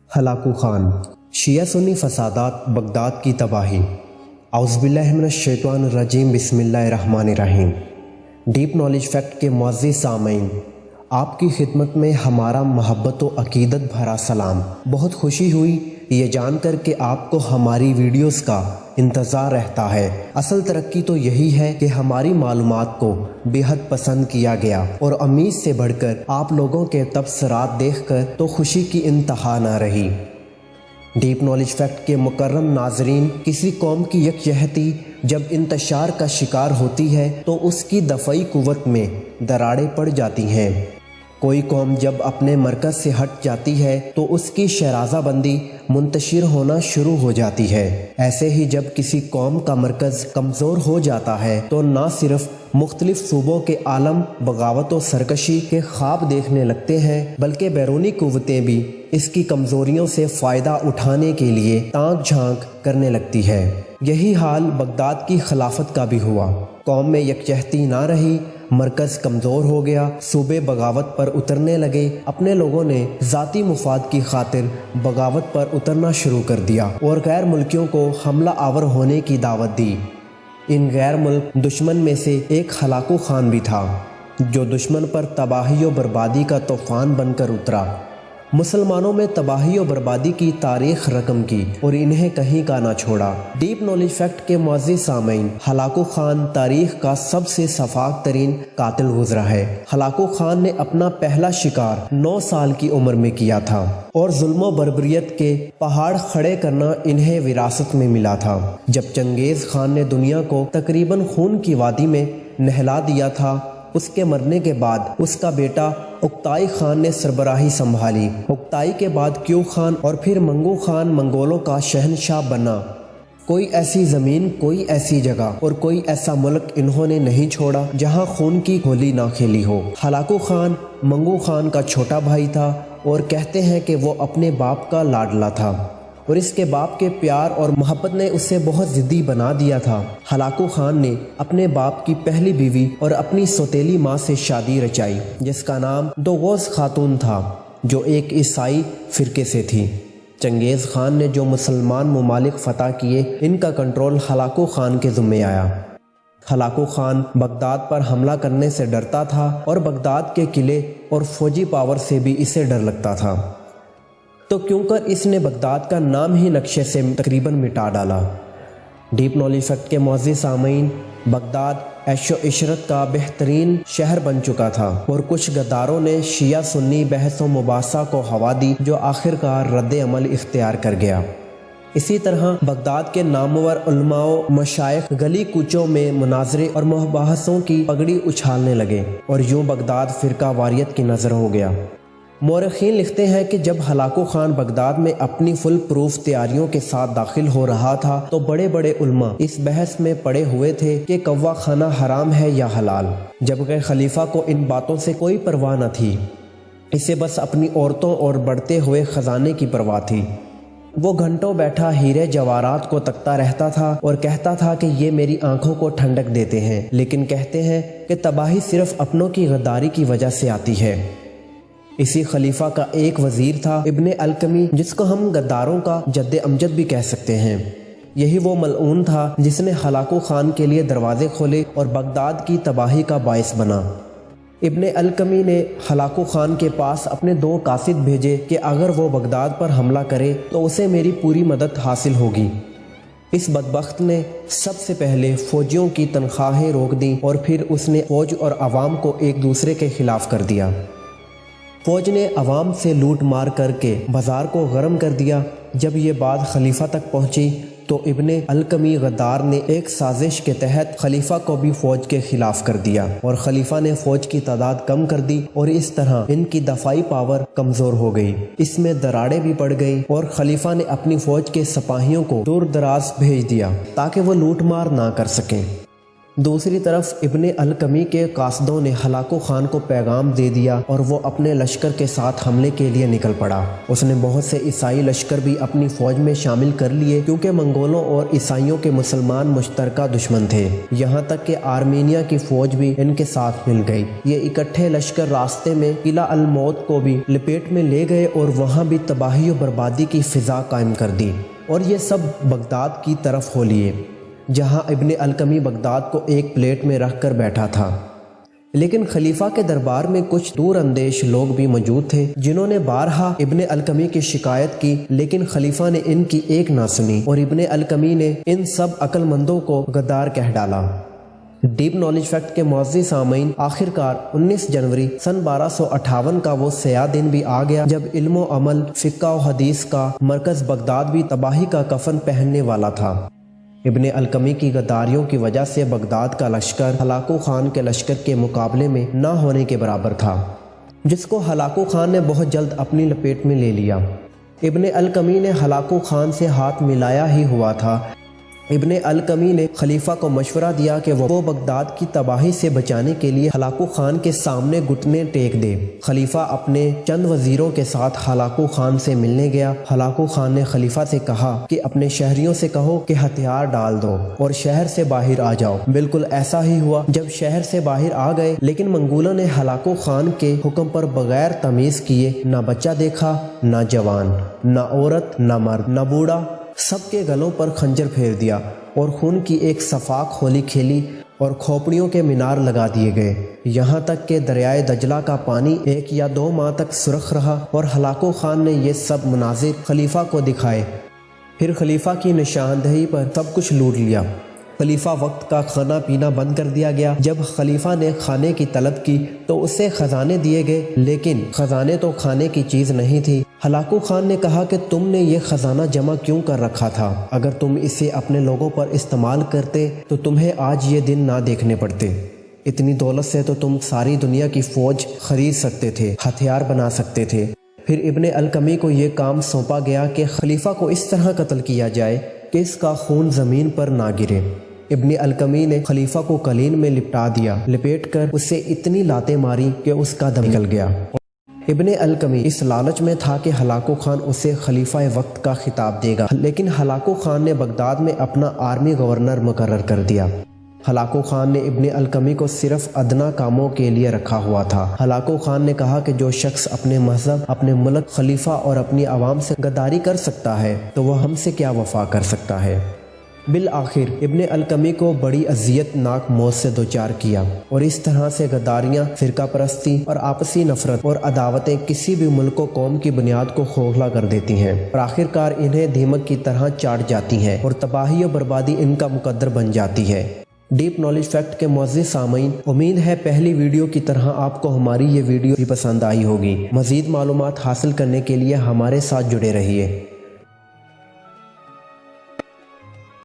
Hulagu Khan, شیعہ سنی فسادات، Baghdad کی تباہی۔ اعوذ باللہ من الشیطان الرجیم، بسم اللہ الرحمن الرحیم۔ ڈیپ نالج فیکٹ کے معزز سامعین، آپ کی خدمت میں ہمارا محبت و عقیدت بھرا سلام۔ بہت خوشی ہوئی یہ جان کر کہ آپ کو ہماری ویڈیوز کا انتظار رہتا ہے۔ اصل ترقی تو یہی ہے کہ ہماری معلومات کو بے حد پسند کیا گیا، اور امید سے بڑھ کر آپ لوگوں کے تبصرات دیکھ کر تو خوشی کی انتہا نہ رہی۔ ڈیپ نالج فیکٹ کے مکرم ناظرین، کسی قوم کی یکجہتی جب انتشار کا شکار ہوتی ہے تو اس کی دفاعی قوت میں دراڑیں پڑ جاتی ہیں۔ کوئی قوم جب اپنے مرکز سے ہٹ جاتی ہے تو اس کی شیرازہ بندی منتشر ہونا شروع ہو جاتی ہے۔ ایسے ہی جب کسی قوم کا مرکز کمزور ہو جاتا ہے تو نہ صرف مختلف صوبوں کے عالم بغاوت و سرکشی کے خواب دیکھنے لگتے ہیں، بلکہ بیرونی قوتیں بھی اس کی کمزوریوں سے فائدہ اٹھانے کے لیے تانک جھانک کرنے لگتی ہے۔ یہی حال بغداد کی خلافت کا بھی ہوا۔ قوم میں یکجہتی نہ رہی، مرکز کمزور ہو گیا، صوبے بغاوت پر اترنے لگے۔ اپنے لوگوں نے ذاتی مفاد کی خاطر بغاوت پر اترنا شروع کر دیا اور غیر ملکیوں کو حملہ آور ہونے کی دعوت دی۔ ان غیر ملک دشمن میں سے ایک ہلاکو خان بھی تھا، جو دشمن پر تباہی و بربادی کا طوفان بن کر اترا۔ مسلمانوں میں تباہی و بربادی کی تاریخ رقم کی اور انہیں کہیں کا نہ چھوڑا۔ ڈیپ نالج فیکٹ کے معزز سامعین، ہلاکو خان تاریخ کا سب سے شفاق ترین قاتل گزرا ہے۔ ہلاکو خان نے اپنا پہلا شکار 9 سال کی عمر میں کیا تھا، اور ظلم و بربریت کے پہاڑ کھڑے کرنا انہیں وراثت میں ملا تھا۔ جب چنگیز خان نے دنیا کو تقریباً خون کی وادی میں نہلا دیا تھا، اس کے مرنے کے بعد اس کا بیٹا اکتائی خان نے سربراہی سنبھالی۔ اکتائی کے بعد کیو خان اور پھر منگو خان منگولوں کا شہنشاہ بنا۔ کوئی ایسی زمین، کوئی ایسی جگہ اور کوئی ایسا ملک انہوں نے نہیں چھوڑا جہاں خون کی ہولی نہ کھیلی ہو۔ ہلاکو خان منگو خان کا چھوٹا بھائی تھا، اور کہتے ہیں کہ وہ اپنے باپ کا لاڈلا تھا، اور اس کے باپ کے پیار اور محبت نے اسے بہت ضدی بنا دیا تھا۔ ہلاکو خان نے اپنے باپ کی پہلی بیوی اور اپنی سوتیلی ماں سے شادی رچائی، جس کا نام دوغوز خاتون تھا، جو ایک عیسائی فرقے سے تھی۔ چنگیز خان نے جو مسلمان ممالک فتح کیے، ان کا کنٹرول ہلاکو خان کے ذمے آیا۔ ہلاکو خان بغداد پر حملہ کرنے سے ڈرتا تھا، اور بغداد کے قلعے اور فوجی پاور سے بھی اسے ڈر لگتا تھا، تو کیوں کر اس نے بغداد کا نام ہی نقشے سے تقریباً مٹا ڈالا۔ ڈیپ نالج فیکٹ کے معزز سامعین، بغداد عیش و عشرت کا بہترین شہر بن چکا تھا، اور کچھ غداروں نے شیعہ سنی بحث و مباحثہ کو ہوا دی، جو آخرکار رد عمل اختیار کر گیا۔ اسی طرح بغداد کے نامور علماء و مشائخ گلی کوچوں میں مناظرے اور مباحثوں کی پگڑی اچھالنے لگے، اور یوں بغداد فرقہ واریت کی نظر ہو گیا۔ مورخین لکھتے ہیں کہ جب ہلاکو خان بغداد میں اپنی فل پروف تیاریوں کے ساتھ داخل ہو رہا تھا تو بڑے بڑے علماء اس بحث میں پڑے ہوئے تھے کہ کوا خانہ حرام ہے یا حلال، جبکہ خلیفہ کو ان باتوں سے کوئی پرواہ نہ تھی۔ اسے بس اپنی عورتوں اور بڑھتے ہوئے خزانے کی پرواہ تھی۔ وہ گھنٹوں بیٹھا ہیرے جواہرات کو تکتا رہتا تھا اور کہتا تھا کہ یہ میری آنکھوں کو ٹھنڈک دیتے ہیں، لیکن کہتے ہیں کہ تباہی صرف اپنوں کی غداری کی وجہ سے آتی ہے۔ اسی خلیفہ کا ایک وزیر تھا ابن القمی، جس کو ہم غداروں کا جد امجد بھی کہہ سکتے ہیں۔ یہی وہ ملعون تھا جس نے ہلاکو خان کے لیے دروازے کھولے اور بغداد کی تباہی کا باعث بنا۔ ابن القمی نے ہلاکو خان کے پاس اپنے 2 قاصد بھیجے کہ اگر وہ بغداد پر حملہ کرے تو اسے میری پوری مدد حاصل ہوگی۔ اس بدبخت نے سب سے پہلے فوجیوں کی تنخواہیں روک دیں، اور پھر اس نے فوج اور عوام کو ایک دوسرے کے خلاف کر دیا۔ فوج نے عوام سے لوٹ مار کر کے بازار کو گرم کر دیا۔ جب یہ بات خلیفہ تک پہنچی تو ابن القمی غدار نے ایک سازش کے تحت خلیفہ کو بھی فوج کے خلاف کر دیا، اور خلیفہ نے فوج کی تعداد کم کر دی، اور اس طرح ان کی دفاعی پاور کمزور ہو گئی۔ اس میں دراڑیں بھی پڑ گئیں، اور خلیفہ نے اپنی فوج کے سپاہیوں کو دور دراز بھیج دیا تاکہ وہ لوٹ مار نہ کر سکیں۔ دوسری طرف ابن القمی کے قاصدوں نے ہلاکو خان کو پیغام دے دیا اور وہ اپنے لشکر کے ساتھ حملے کے لیے نکل پڑا۔ اس نے بہت سے عیسائی لشکر بھی اپنی فوج میں شامل کر لیے کیونکہ منگولوں اور عیسائیوں کے مسلمان مشترکہ دشمن تھے، یہاں تک کہ آرمینیا کی فوج بھی ان کے ساتھ مل گئی۔ یہ اکٹھے لشکر راستے میں قلعہ الموت کو بھی لپیٹ میں لے گئے اور وہاں بھی تباہی و بربادی کی فضا قائم کر دی، اور یہ سب بغداد کی طرف ہو لیے جہاں ابن القمی بغداد کو ایک پلیٹ میں رکھ کر بیٹھا تھا۔ لیکن خلیفہ کے دربار میں کچھ دور اندیش لوگ بھی موجود تھے جنہوں نے بارہا ابن القمی کی شکایت کی، لیکن خلیفہ نے ان کی ایک نہ سنی اور ابن القمی نے ان سب عقل مندوں کو غدار کہہ ڈالا۔ ڈیپ نالج فیکٹ کے معزز سامعین، آخر کار 19 جنوری سن 1258 کا وہ سیاہ دن بھی آ گیا جب علم و عمل، فقہ و حدیث کا مرکز بغداد بھی تباہی کا کفن پہننے والا تھا۔ ابن القمی کی غداریوں کی وجہ سے بغداد کا لشکر ہلاکو خان کے لشکر کے مقابلے میں نہ ہونے کے برابر تھا، جس کو ہلاکو خان نے بہت جلد اپنی لپیٹ میں لے لیا۔ ابن القمی نے ہلاکو خان سے ہاتھ ملایا ہی ہوا تھا۔ ابن القمی نے خلیفہ کو مشورہ دیا کہ وہ بغداد کی تباہی سے بچانے کے لیے ہلاکو خان کے سامنے گھٹنے ٹیک دے۔ خلیفہ اپنے چند وزیروں کے ساتھ ہلاکو خان سے ملنے گیا۔ ہلاکو خان نے خلیفہ سے کہا کہ اپنے شہریوں سے کہو کہ ہتھیار ڈال دو اور شہر سے باہر آ جاؤ۔ بالکل ایسا ہی ہوا۔ جب شہر سے باہر آ گئے، لیکن منگولوں نے ہلاکو خان کے حکم پر بغیر تمیز کیے نہ بچہ دیکھا، نہ جوان، نہ عورت، نہ مرد، نہ بوڑھا، سب کے گلوں پر خنجر پھیر دیا اور خون کی ایک صفاق ہولی کھیلی اور کھوپڑیوں کے مینار لگا دیے گئے، یہاں تک کہ دریائے دجلہ کا پانی 1 یا 2 ماہ تک سرخ رہا، اور ہلاکو خان نے یہ سب مناظر خلیفہ کو دکھائے۔ پھر خلیفہ کی نشاندہی پر سب کچھ لوٹ لیا۔ خلیفہ وقت کا کھانا پینا بند کر دیا گیا۔ جب خلیفہ نے کھانے کی طلب کی تو اسے خزانے دیے گئے، لیکن خزانے تو کھانے کی چیز نہیں تھی۔ ہلاکو خان نے کہا کہ تم نے یہ خزانہ جمع کیوں کر رکھا تھا؟ اگر تم اسے اپنے لوگوں پر استعمال کرتے تو تمہیں آج یہ دن نہ دیکھنے پڑتے۔ اتنی دولت سے تو تم ساری دنیا کی فوج خرید سکتے تھے، ہتھیار بنا سکتے تھے۔ پھر ابن القمی کو یہ کام سونپا گیا کہ خلیفہ کو اس طرح قتل کیا جائے کہ اس کا خون زمین پر نہ گرے۔ ابن القمی نے خلیفہ کو قلین میں لپٹا دیا، لپیٹ کر اسے اتنی لاتیں ماری کہ اس کا دم نکل گیا۔ ابن القمی اس لالچ میں تھا کہ ہلاکو خان اسے خلیفہ وقت کا خطاب دے گا، لیکن ہلاکو خان نے بغداد میں اپنا آرمی گورنر مقرر کر دیا۔ ہلاکو خان نے ابن القمی کو صرف ادنا کاموں کے لیے رکھا ہوا تھا۔ ہلاکو خان نے کہا کہ جو شخص اپنے مذہب، اپنے ملک، خلیفہ اور اپنی عوام سے غداری کر سکتا ہے تو وہ ہم سے کیا وفا کر سکتا ہے۔ بالآخر ابن القمی کو بڑی اذیت ناک موت سے دوچار کیا، اور اس طرح سے غداریاں، فرقہ پرستی اور آپسی نفرت اور عداوتیں کسی بھی ملک و قوم کی بنیاد کو کھوکھلا کر دیتی ہیں، اور آخر کار انہیں دیمک کی طرح چاٹ جاتی ہیں اور تباہی و بربادی ان کا مقدر بن جاتی ہے۔ ڈیپ نالج فیکٹ کے معزز سامعین، امید ہے پہلی ویڈیو کی طرح آپ کو ہماری یہ ویڈیو بھی پسند آئی ہوگی۔ مزید معلومات حاصل کرنے کے لیے ہمارے ساتھ جڑے رہیے۔